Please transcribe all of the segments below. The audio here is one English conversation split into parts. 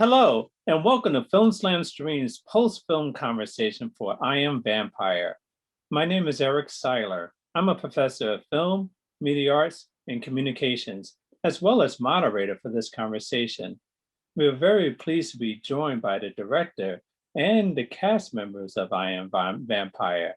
Hello, and welcome to FilmSlam Stream's post-film conversation for I Am Vampire. My name is Eric Siler. I'm a professor of film, media arts, and communications, as well as moderator for this conversation. We are very pleased to be joined by the director and the cast members of I Am Vampire.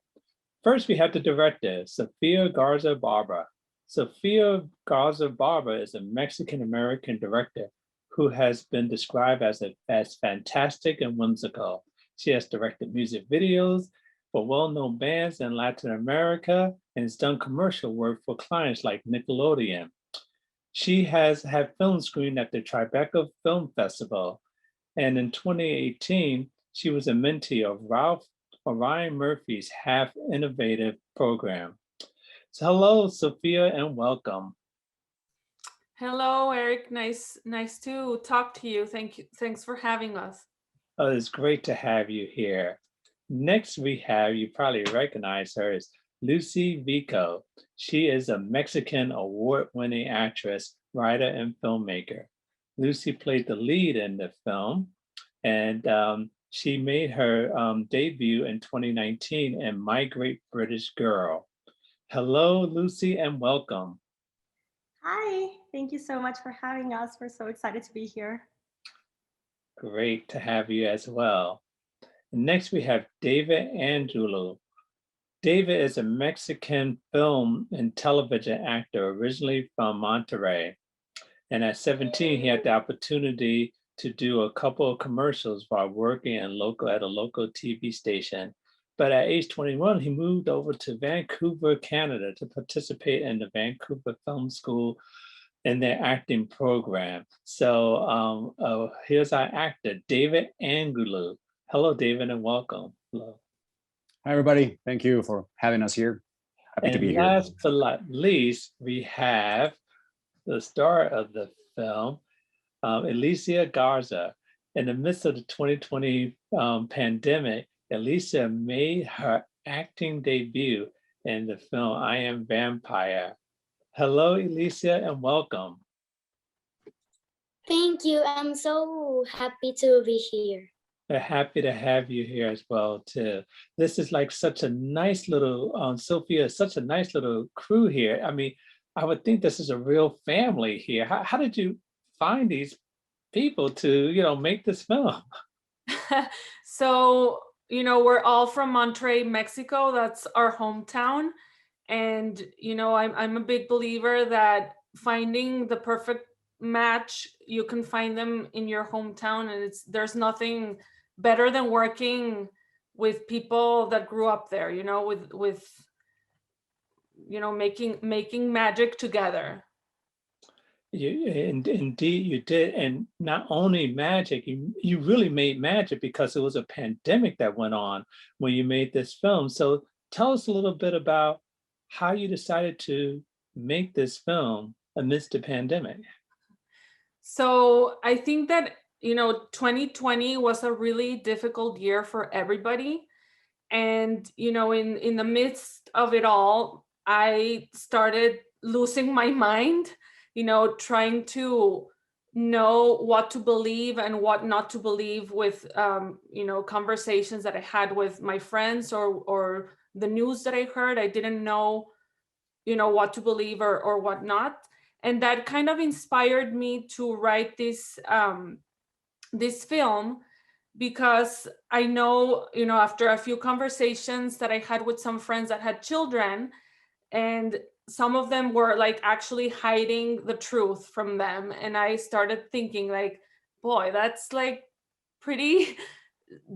First, we have the director, Sofia Garza-Barba. Sofia Garza-Barba is a Mexican-American director who has been described as fantastic and whimsical. She has directed music videos for well-known bands in Latin America and has done commercial work for clients like Nickelodeon. She has had film screened at the Tribeca Film Festival, and in 2018, she was a mentee of Ryan Murphy's Half Innovative program. So hello, Sophia, and welcome. Hello, Eric. Nice to talk to you. Thanks for having us. Oh, it's great to have you here. Next we have, you probably recognize her, is Lucy Vico. She is a Mexican award-winning actress, writer, and filmmaker. Lucy played the lead in the film, and she made her debut in 2019 in My Great British Girl. Hello, Lucy, and welcome. Hi, thank you so much for having us. We're so excited to be here. Great to have you as well. Next, we have David Angelo. David is a Mexican film and television actor originally from Monterrey. And at 17, he had the opportunity to do a couple of commercials while working at a local TV station. But at age 21, he moved over to Vancouver, Canada to participate in the Vancouver Film School in their acting program. So here's our actor, David Angulo. Hello, David, and welcome. Hello. Hi, everybody. Thank you for having us here. Happy to be here. And last but not least, we have the star of the film, Alicia Garza. In the midst of the 2020 pandemic, Elisa made her acting debut in the film I Am Vampire. Hello, Elisa, and welcome. Thank you. I'm so happy to be here. We're happy to have you here as well, too. This is like such a nice little, Sophia, such a nice little crew here. I mean, I would think this is a real family here. How did you find these people to, make this film? So, we're all from Monterrey, Mexico. That's our hometown. And, I'm a big believer that finding the perfect match, you can find them in your hometown. And there's nothing better than working with people that grew up there, with making magic together. Indeed, you did. And not only magic, you really made magic because it was a pandemic that went on when you made this film. So tell us a little bit about how you decided to make this film amidst the pandemic. So I think that, 2020 was a really difficult year for everybody. And, in the midst of it all, I started losing my mind, trying to know what to believe and what not to believe with, conversations that I had with my friends or the news that I heard. I didn't know, what to believe or what not. And that kind of inspired me to write this film, because I know, after a few conversations that I had with some friends that had children, and some of them were like actually hiding the truth from them. And I started thinking like, boy, that's like pretty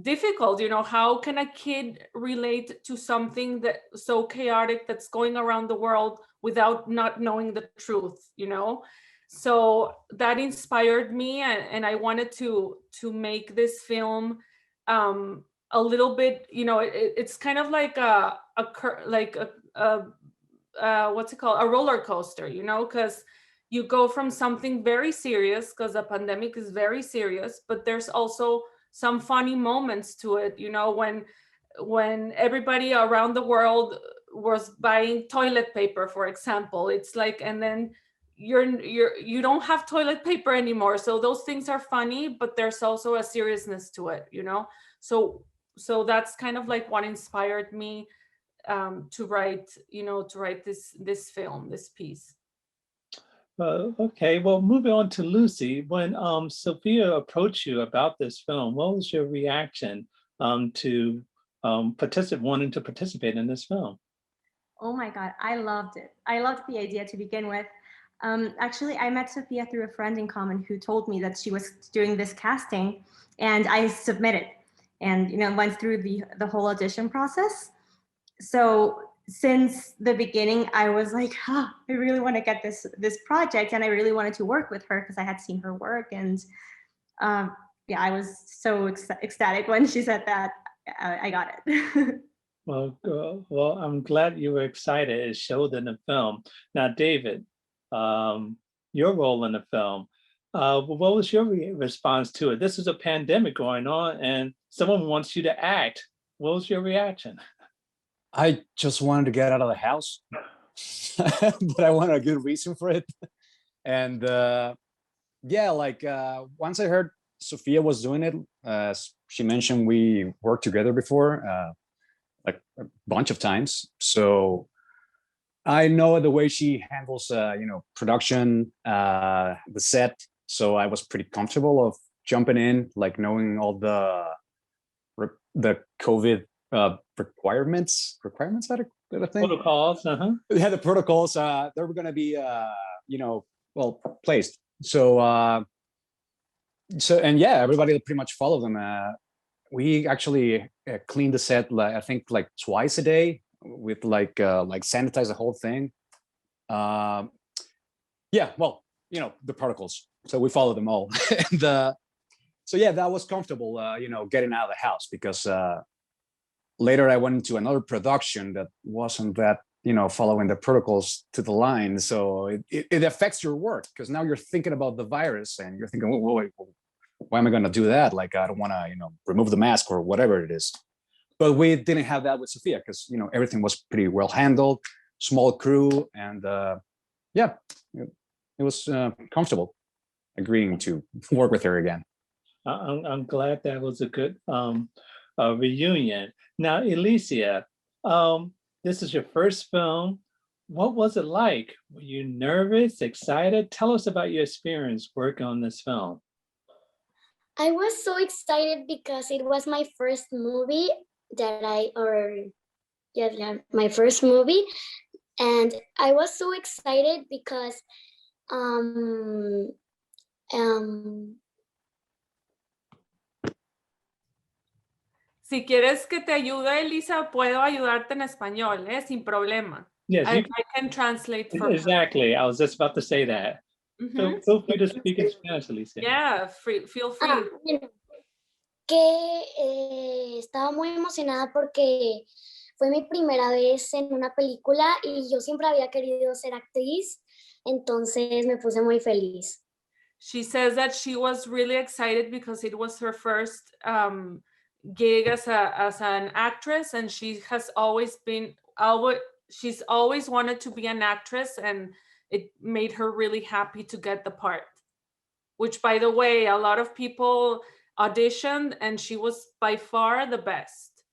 difficult. How can a kid relate to something that so chaotic that's going around the world without not knowing the truth, So that inspired me, and I wanted to make this film a little bit, it's kind of like a what's it called, a roller coaster, because you go from something very serious, because the pandemic is very serious, but there's also some funny moments to it, when everybody around the world was buying toilet paper, for example. It's like, and then you don't have toilet paper anymore. So those things are funny, but there's also a seriousness to it, you know? So that's kind of like what inspired me to write, this film, this piece. Okay, well, moving on to Lucy. When Sophia approached you about this film, what was your reaction to wanting to participate in this film? Oh my God, I loved it. I loved the idea to begin with. Actually, I met Sophia through a friend in common who told me that she was doing this casting, and I submitted and went through the whole audition process. So since the beginning, I was like, I really want to get this project, and I really wanted to work with her because I had seen her work, and yeah, I was so ecstatic when she said that I got it. Well, I'm glad you were excited. It showed in the film. Now, David, your role in the film, what was your response to it? This is a pandemic going on, and someone wants you to act. What was your reaction? I just wanted to get out of the house, but I wanted a good reason for it. And yeah, like once I heard Sophia was doing it, she mentioned we worked together before, like a bunch of times. So I know the way she handles, production, the set. So I was pretty comfortable of jumping in, like knowing all the COVID requirements that I think Protocols, yeah, the protocols they were going to be placed. So and yeah, everybody pretty much followed them. We actually cleaned the set I think like twice a day with like sanitize the whole thing. Yeah, well, the protocols, so we follow them all. And so yeah, that was comfortable, getting out of the house, because later I went into another production that wasn't that, following the protocols to the line. So it affects your work, because now you're thinking about the virus and you're thinking, wait, why am I going to do that? Like, I don't want to, remove the mask or whatever it is. But we didn't have that with Sophia, because, everything was pretty well handled, small crew. And yeah, it was comfortable agreeing to work with her again. I'm glad that was a good reunion. Now, Alicia, this is your first film. What was it like? Were you nervous, excited? Tell us about your experience working on this film. I was so excited because it was my first movie my first movie. And I was so excited because Si quieres que te ayude, Elisa, puedo ayudarte en español, sin problema. Yes, I can translate for exactly. I was just about to say that. So feel free to speak in Spanish, Alicia. Yeah, feel free. Que estaba muy emocionada porque fue mi primera vez en una película y yo siempre había querido ser actriz, entonces me puse muy feliz. She says that she was really excited because it was her first gig as an actress, and she's always wanted to be an actress, and it made her really happy to get the part. Which, by the way, a lot of people auditioned, and she was by far the best.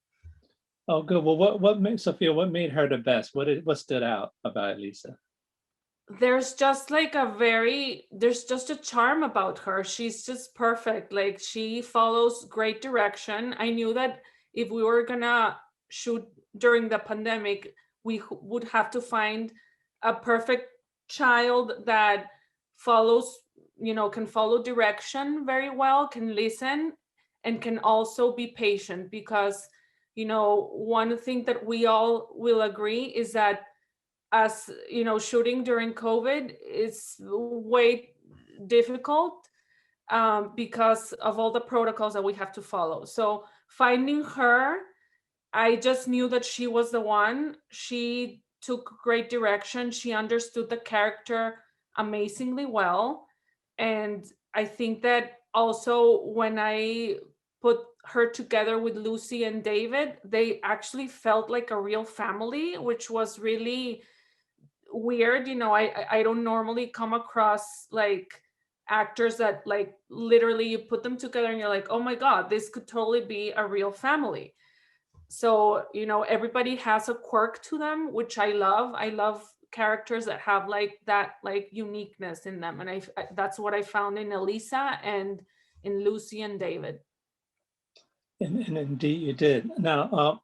Oh, good. Well, what made Sophia? What made her the best? What stood out about Elisa? There's just a charm about her. She's just perfect. Like, she follows great direction. I knew that if we were gonna shoot during the pandemic, we would have to find a perfect child that follows, can follow direction very well, can listen, and can also be patient, because, one thing that we all will agree is that, as shooting during COVID is way difficult because of all the protocols that we have to follow. So finding her, I just knew that she was the one. She took great direction. She understood the character amazingly well. And I think that also when I put her together with Lucy and David, they actually felt like a real family, which was really weird, you know, I don't normally come across like actors that like literally you put them together and you're like, oh my God, this could totally be a real family. So, you know, everybody has a quirk to them, which I love. I love characters that have like that like uniqueness in them. And that's what I found in Elisa and in Lucy and David. And indeed you did. Now,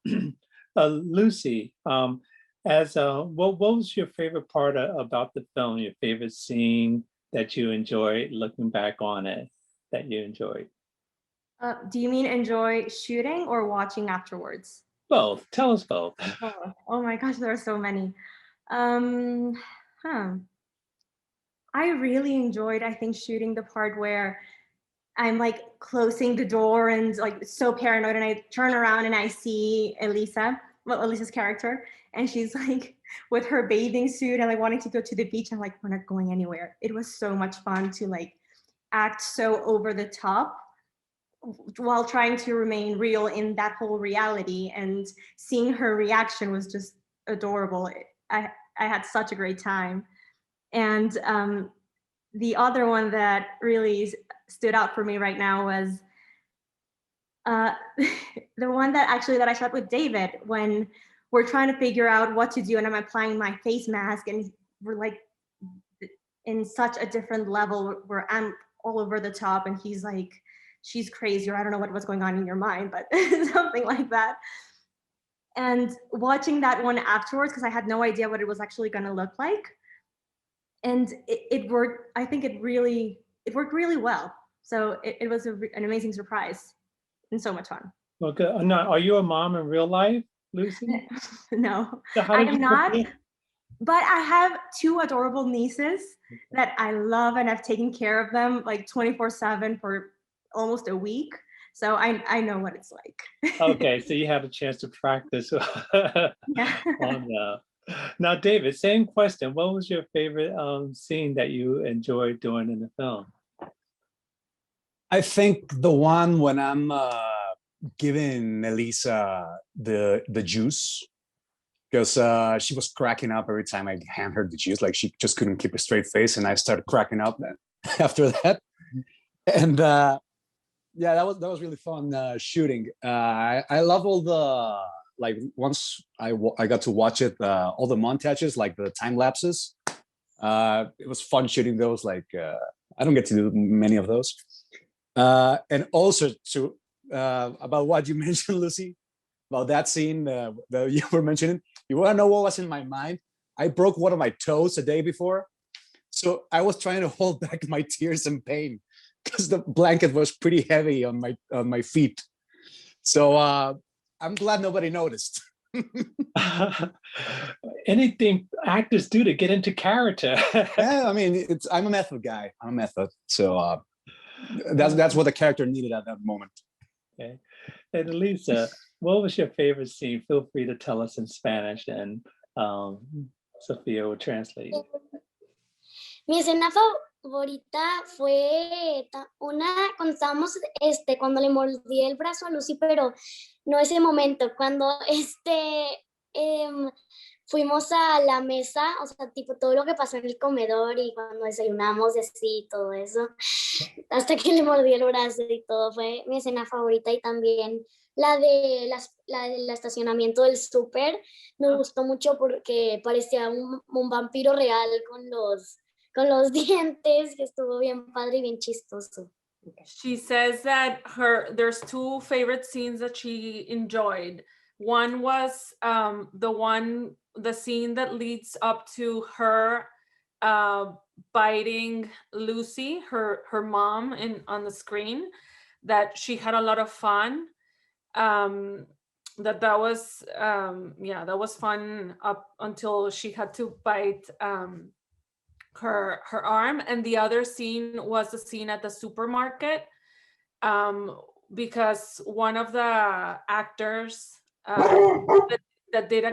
Lucy, what was your favorite part about the film, your favorite scene that you enjoyed looking back on it, that you enjoyed? Do you mean enjoy shooting or watching afterwards? Both. Tell us both. Oh my gosh, there are so many. I really enjoyed, I think, shooting the part where I'm like closing the door and like so paranoid, and I turn around and I see Elisa, well, Elisa's character, and she's like with her bathing suit and like wanting to go to the beach. I'm like, we're not going anywhere. It was so much fun to like act so over the top while trying to remain real in that whole reality, and seeing her reaction was just adorable. I had such a great time. And the other one that really stood out for me right now was the one that I shot with David when we're trying to figure out what to do, and I'm applying my face mask, and we're like in such a different level where I'm all over the top and he's like, she's crazy, or I don't know what's going on in your mind, but something like that. And watching that one afterwards, because I had no idea what it was actually going to look like, and it worked. I think it worked really well. So it was an amazing surprise and so much fun. Well, good. Now, are you a mom in real life, Lucy? No, So I am not. But I have two adorable nieces that I love, and I've taken care of them like 24/7 for almost a week. So I know what it's like. Okay, so you had a chance to practice Yeah. on that. Now, David, same question. What was your favorite scene that you enjoyed doing in the film? I think the one when I'm giving Elisa the juice, because she was cracking up every time I hand her the juice. Like she just couldn't keep a straight face, and I started cracking up after that. And yeah, that was really fun shooting. I love all the, like, once I got to watch it, all the montages, like the time lapses. It was fun shooting those. Like I don't get to do many of those. And also to about what you mentioned, Lucy, about that scene that you were mentioning. You want to know what was in my mind? I broke one of my toes a day before, so I was trying to hold back my tears and pain because the blanket was pretty heavy on my feet. So I'm glad nobody noticed. Anything actors do to get into character. Yeah, I mean, I'm a method guy. I'm a method. So that's what the character needed at that moment. Okay. And Elisa, what was your favorite scene? Feel free to tell us in Spanish, and Sophia will translate. Mi escena favorita fue cuando le mordí el brazo a Lucy, pero no ese momento, cuando fuimos a la mesa, o sea, tipo todo lo que pasó en el comedor y cuando desayunamos y así, todo eso, hasta que le mordí el brazo y todo, fue mi escena favorita. Y también la del estacionamiento del súper, me gustó mucho porque parecía un vampiro real con los dientes, que estuvo bien padre y bien chistoso. She says that there's two favorite scenes that she enjoyed. One was the scene that leads up to her biting Lucy, her mom, on the screen, that she had a lot of fun. That was fun up until she had to bite her arm. And the other scene was the scene at the supermarket, because one of the actors that did a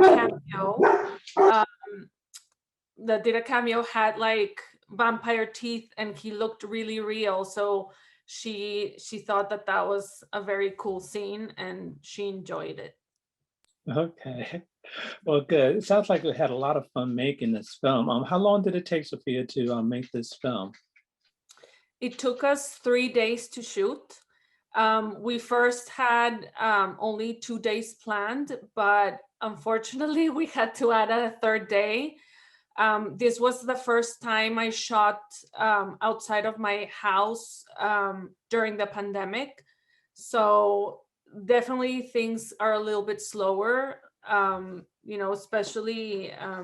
cameo had like vampire teeth, and he looked really real. So she thought that was a very cool scene, and she enjoyed it. Okay. Well, good. It sounds like we had a lot of fun making this film. How long did it take, Sophia, to make this film? It took us 3 days to shoot. We first had only 2 days planned, but unfortunately we had to add a third day. This was the first time I shot outside of my house during the pandemic. So definitely things are a little bit slower, especially, I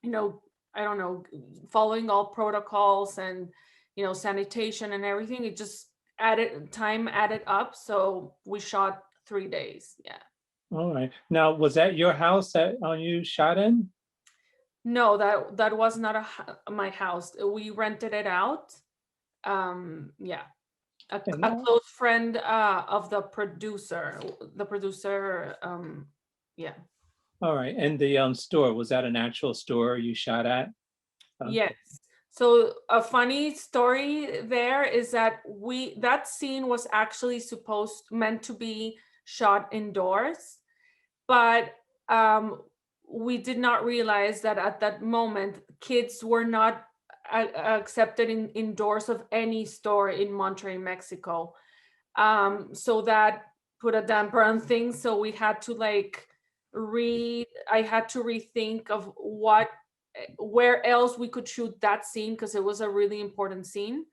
don't know, following all protocols and, sanitation and everything. It just added up. So we shot 3 days. Yeah. All right. Now, was that your house that you shot in? No, that was not my house. We rented it out. Yeah, a close friend of the producer. Yeah. All right. And the store, was that an actual store you shot at? Yes. So a funny story there is that that scene was actually meant to be shot indoors, but we did not realize that at that moment, kids were not accepted indoors of any store in Monterrey, Mexico. So that put a damper on things. So we had to I had to rethink of where else we could shoot that scene, because it was a really important scene.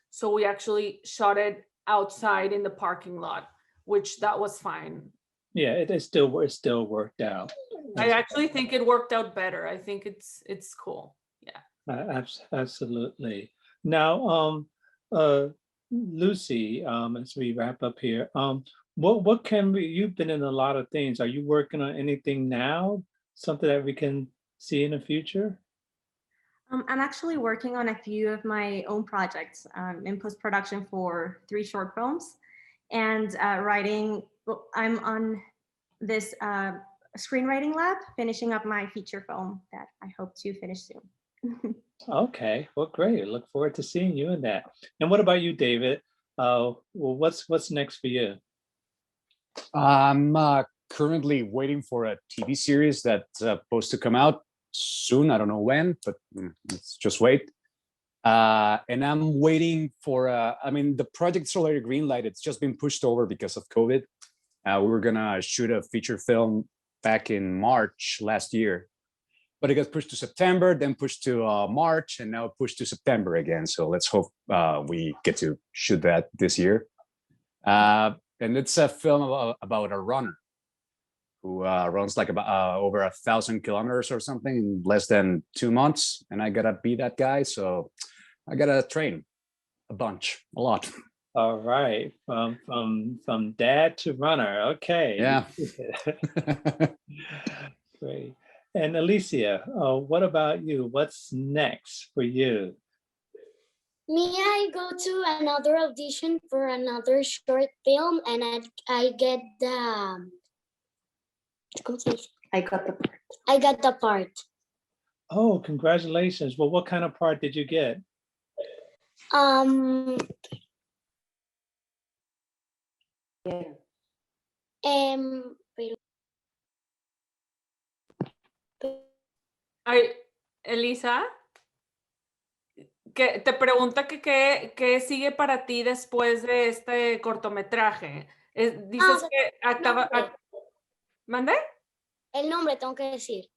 So we actually shot it outside in the parking lot, which that was fine. Yeah, it still worked out. I actually think it worked out better. I think it's cool. Yeah. Absolutely. Now, Lucy, as we wrap up here, what can you've been in a lot of things. Are you working on anything now? Something that we can see in the future? I'm actually working on a few of my own projects in post-production for 3 short films, and writing. I'm on this screenwriting lab, finishing up my feature film that I hope to finish soon. Okay, well, great. Look forward to seeing you in that. And what about you, David? Well, what's next for you? I'm currently waiting for a TV series that's supposed to come out soon. I don't know when, but let's just wait. And I'm waiting for, the project's already greenlighted. It's just been pushed over because of COVID. We were gonna shoot a feature film back in March last year, but it got pushed to September, then pushed to March, and now pushed to September again. So let's hope we get to shoot that this year. And it's a film about a runner who runs like about over 1,000 kilometers or something in less than 2 months. And I gotta be that guy. So I gotta train a lot. All right, from dad to runner. Okay. Yeah. Great. And Alicia, what about you? What's next for you? Me, I go to another audition for another short film, and I get the. I got the part. I got the part. Oh, congratulations. Well, what kind of part did you get? Elisa, que te pregunta qué sigue para ti después de este cortometraje. Dices que acaba. ¿Mande? El nombre tengo que decir.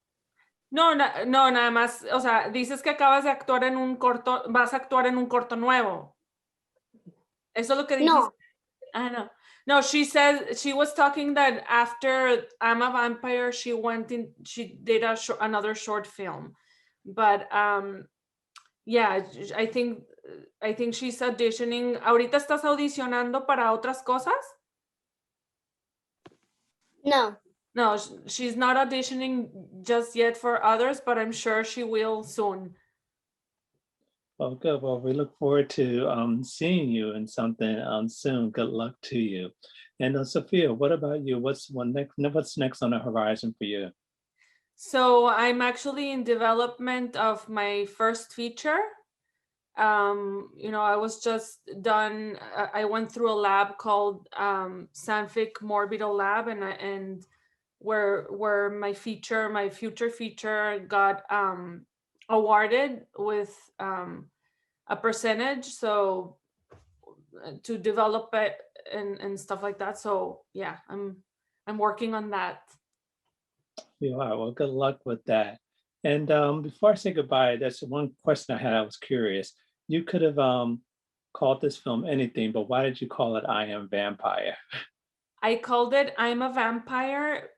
No, nada más. O sea, dices que acabas de actuar en un corto, vas a actuar en un corto nuevo. Eso es lo que dices. No. No. No, she said she was talking that after I'm a Vampire, she did another short film. But yeah, I think she's auditioning. ¿Ahorita estás audicionando para otras cosas? No. No, she's not auditioning just yet for others, but I'm sure she will soon. Oh, good. Well, we look forward to seeing you in something soon. Good luck to you. And Sophia, what about you? What's next on the horizon for you? So I'm actually in development of my first feature. I was just done. I went through a lab called Sanfic Morbido Lab, and where my future feature got awarded with a percentage, so to develop it and stuff like that. So yeah, I'm working on that. You are. Well, good luck with that. And before I say goodbye, that's one question I had. I was curious. You could have called this film anything, but why did you call it I Am Vampire? I called it I'm a Vampire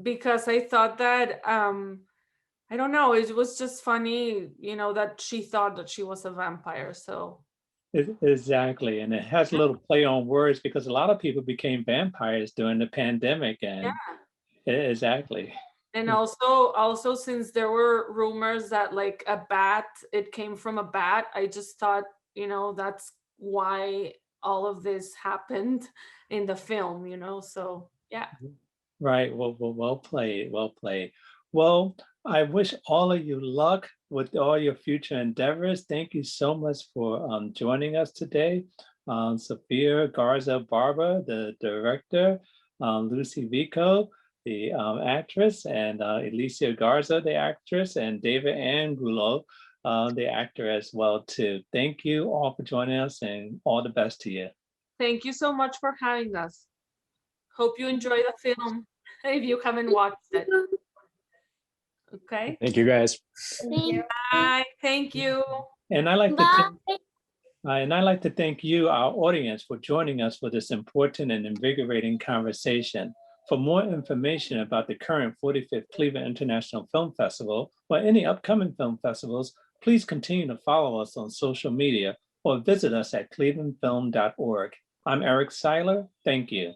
because I thought that I don't know, it was just funny, you know, that she thought that she was a vampire. So Exactly. And it has a little play on words because a lot of people became vampires during the pandemic. And exactly. And also since there were rumors that like it came from a bat, I just thought, you know, that's why all of this happened in the film, you know. So yeah. Right. Well played. Well played. Well, I wish all of you luck with all your future endeavors. Thank you so much for joining us today. Sofia Garza-Barba, the director, Lucy Vico, the actress, and Alicia Garza, the actress, and David Angulo, the actor as well too. Thank you all for joining us, and all the best to you. Thank you so much for having us. Hope you enjoy the film if you haven't watched it. Okay. Thank you, guys. Thank you. Bye. Thank you. And I like to Bye. and I'd like to thank you, our audience, for joining us for this important and invigorating conversation. For more information about the current 45th Cleveland International Film Festival or any upcoming film festivals, please continue to follow us on social media or visit us at clevelandfilm.org. I'm Eric Siler. Thank you.